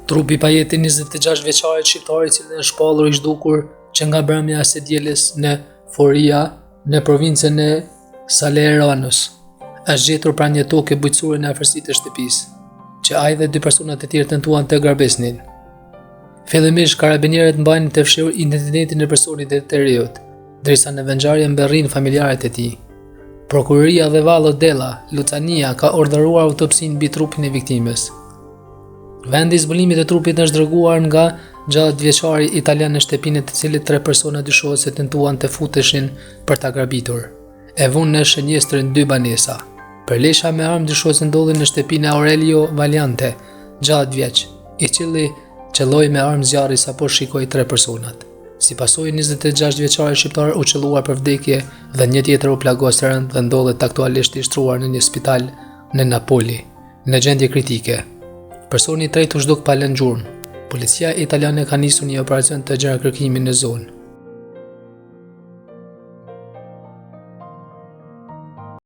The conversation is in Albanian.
Trupi pa jetë 26 vjeçarit shqiptar i cili është shpallur i zhdukur që nga brëmja e së dielës në Foria, në provincën e Salernos, është gjetur pranë një toke bujqësore në afërsitë të shtëpisë, që ai dhe 2 persona të tjerë tentuan të garbesnin. Fillimisht karabinierët mbajnë të fshehur identitetin e personit të reut, derisa në vendngjarje mbërrin familjarët e tij. Prokuroria dhe Vallo della Lucania ka urdhëruar autopsinë mbi trupin e viktimës. Vendi i zbulimit të trupit është dërguar nga 60 vjeçari italian në shtëpinë të cilit 3 persona dyshohet se tentuan të futeshin për ta grabitur. E vunë në shënjestrën 2 banesa. Përlesha me armë dyshohet se ndodhi në shtëpinë e Aurelio Valiante, 60 vjeç, i cili qelloi me armë zjarri sapo shikoi 3 personat. Si pasojë 26 vjeçari shqiptar u qelluar për vdekje dhe një tjetër u plagos rënd dhe ndodhet aktualisht i shtruar në një spital në Napoli, në gjendje kritike. Personi i tretë u zhduk pa lënë gjurmë. Policia italiane ka nisur një operacion të gjera kërkimi në zonë.